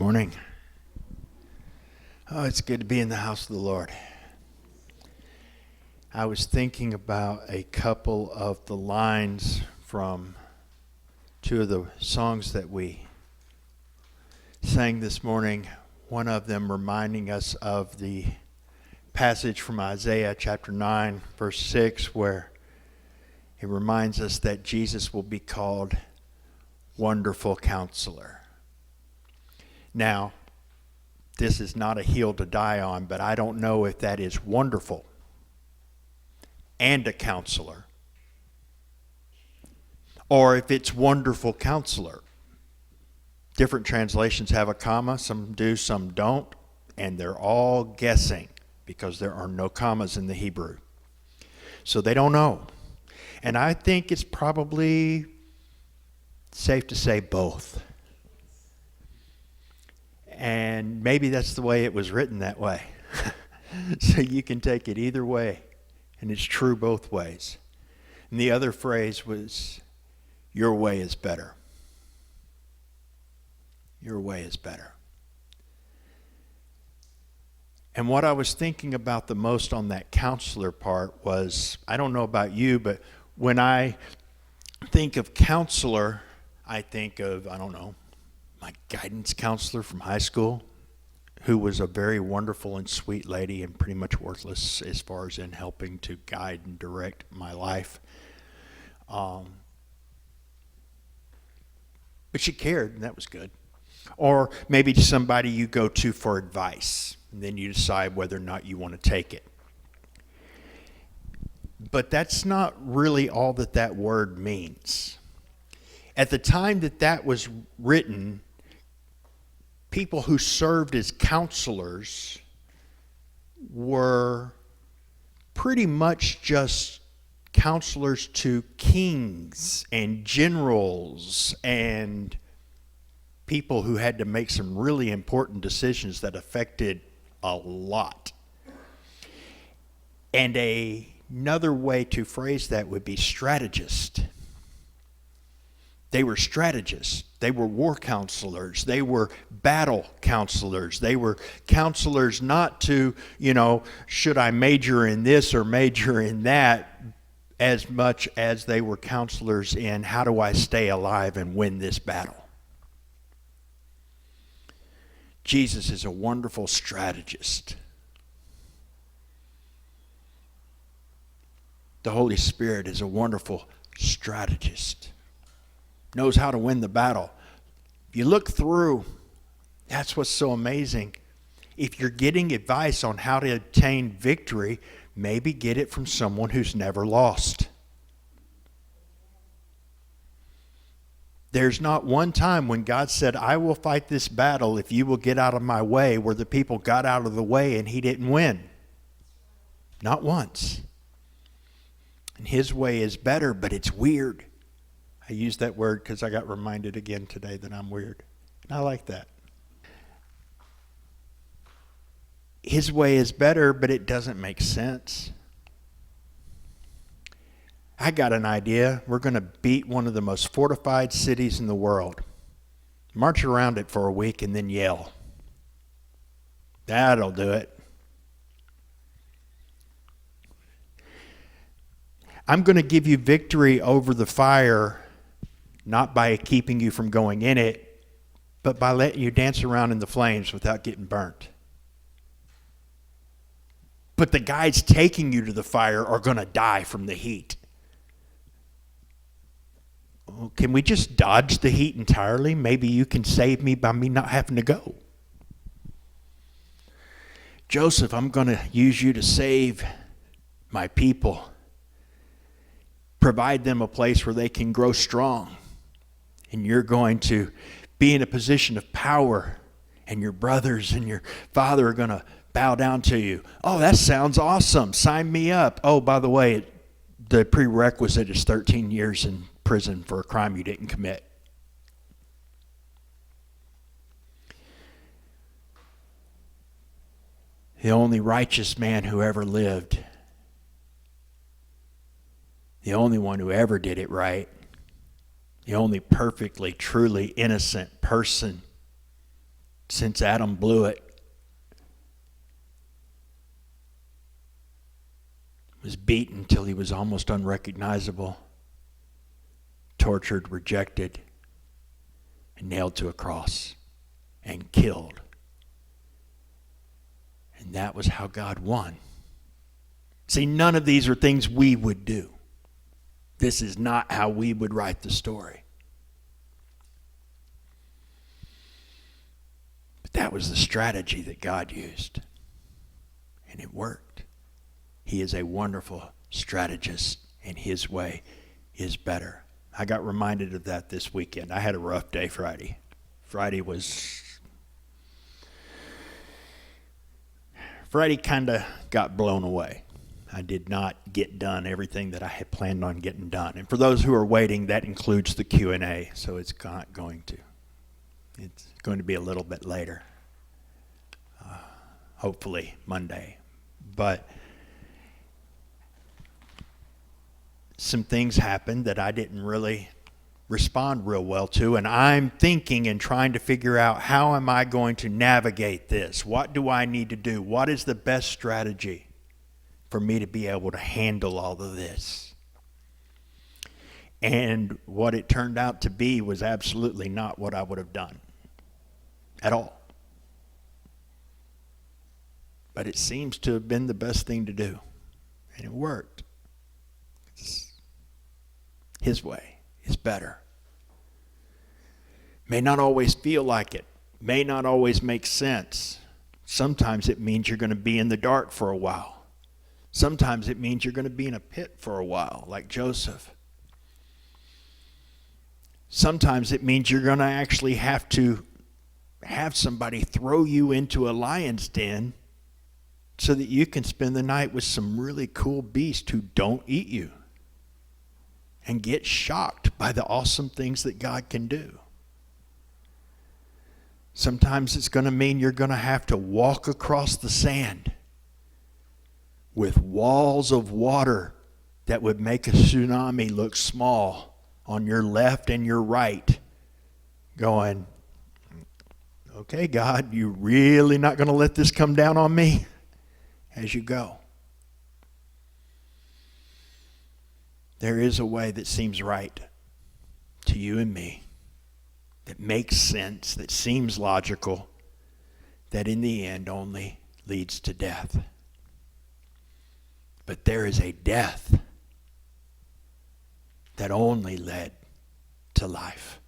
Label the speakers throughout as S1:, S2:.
S1: Morning. Oh, it's good to be in the house of the Lord. I was thinking about a couple of the lines from two of the songs that we sang this morning. One of them reminding us of the passage from Isaiah chapter 9, verse 6, where it reminds us that Jesus will be called Wonderful Counselor. Now, this is not a hill to die on, but I don't know if that is wonderful and a counselor, or if it's wonderful counselor. Different translations have a comma, some do, some don't, and they're all guessing because there are no commas in the Hebrew. So they don't know. And I think it's probably safe to say both. And maybe that's the way it was written that way. So you can take it either way. And it's true both ways. And the other phrase was, your way is better. Your way is better. And what I was thinking about the most on that counselor part was, I don't know about you, but when I think of counselor, I think of, my guidance counselor from high school, who was a very wonderful and sweet lady and pretty much worthless as far as in helping to guide and direct my life. But she cared, and that was good. Or maybe somebody you go to for advice, and then you decide whether or not you want to take it. But that's not really all that word means. At the time that was written, people who served as counselors were pretty much just counselors to kings and generals and people who had to make some really important decisions that affected a lot. And another way to phrase that would be strategist. They were strategists. They were war counselors. They were battle counselors. They were counselors not to, should I major in this or major in that, as much as they were counselors in how do I stay alive and win this battle. Jesus is a wonderful strategist. The Holy Spirit is a wonderful strategist. Knows how to win the battle. If you look through, that's what's so amazing. If you're getting advice on how to attain victory, maybe get it from someone who's never lost. There's not one time when God said, I will fight this battle if you will get out of my way, where the people got out of the way and he didn't win. Not once. And his way is better, but it's weird. I use that word because I got reminded again today that I'm weird. And I like that. His way is better, but it doesn't make sense. I got an idea. We're going to beat one of the most fortified cities in the world. March around it for a week and then yell. That'll do it. I'm going to give you victory over the fire, not by keeping you from going in it, but by letting you dance around in the flames without getting burnt. But the guys taking you to the fire are going to die from the heat. Can we just dodge the heat entirely? Maybe you can save me by me not having to go. Joseph, I'm going to use you to save my people. Provide them a place where they can grow strong. And you're going to be in a position of power. And your brothers and your father are going to bow down to you. Oh, that sounds awesome. Sign me up. Oh, by the way, the prerequisite is 13 years in prison for a crime you didn't commit. The only righteous man who ever lived. The only one who ever did it right. The only perfectly, truly innocent person since Adam blew it, was beaten till he was almost unrecognizable, tortured, rejected, and nailed to a cross and killed. And that was how God won. See, none of these are things we would do. This is not how we would write the story. But that was the strategy that God used. And it worked. He is a wonderful strategist, and his way is better. I got reminded of that this weekend. I had a rough day Friday. Friday kind of got blown away. I did not get done everything that I had planned on getting done. And for those who are waiting, that includes the Q&A, so it's not going to. It's going to be a little bit later. Hopefully Monday. But some things happened that I didn't really respond real well to, and I'm thinking and trying to figure out, how am I going to navigate this? What do I need to do? What is the best strategy for me to be able to handle all of this? And what it turned out to be was absolutely not what I would have done at all. But it seems to have been the best thing to do, and it worked. His way is better. May not always feel like it. May not always make sense. Sometimes it means you're going to be in the dark for a while. Sometimes it means you're going to be in a pit for a while, like Joseph. Sometimes it means you're going to actually have to have somebody throw you into a lion's den so that you can spend the night with some really cool beasts who don't eat you and get shocked by the awesome things that God can do. Sometimes it's going to mean you're going to have to walk across the sand with walls of water that would make a tsunami look small on your left and your right, going, okay, God, you really not going to let this come down on me as you go? There is a way that seems right to you and me, that makes sense, that seems logical, that in the end only leads to death. But there is a death that only led to life.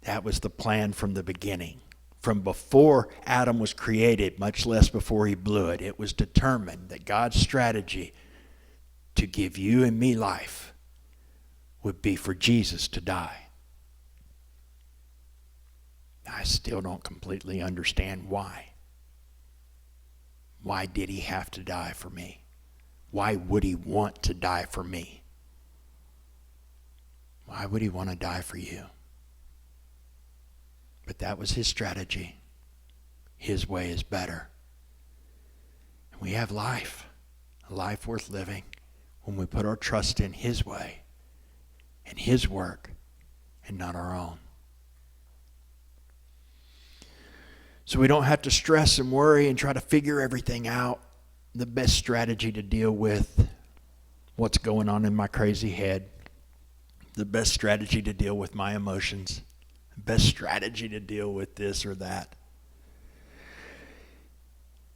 S1: That was the plan from the beginning. From before Adam was created, much less before he blew it, it was determined that God's strategy to give you and me life would be for Jesus to die. I still don't completely understand why. Why did he have to die for me? Why would he want to die for me? Why would he want to die for you? But that was his strategy. His way is better. And we have life, a life worth living, when we put our trust in his way and his work and not our own. So we don't have to stress and worry and try to figure everything out. The best strategy to deal with what's going on in my crazy head. The best strategy to deal with my emotions. The best strategy to deal with this or that.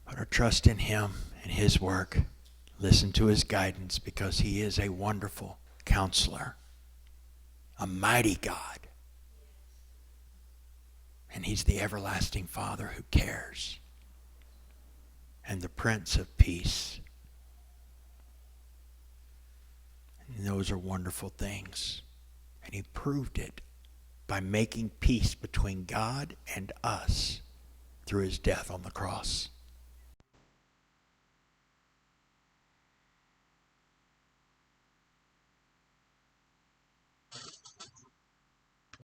S1: Put our trust in him and his work. Listen to his guidance, because he is a wonderful counselor, a mighty God. And he's the everlasting Father who cares, and the Prince of Peace. And those are wonderful things. And he proved it by making peace between God and us through his death on the cross.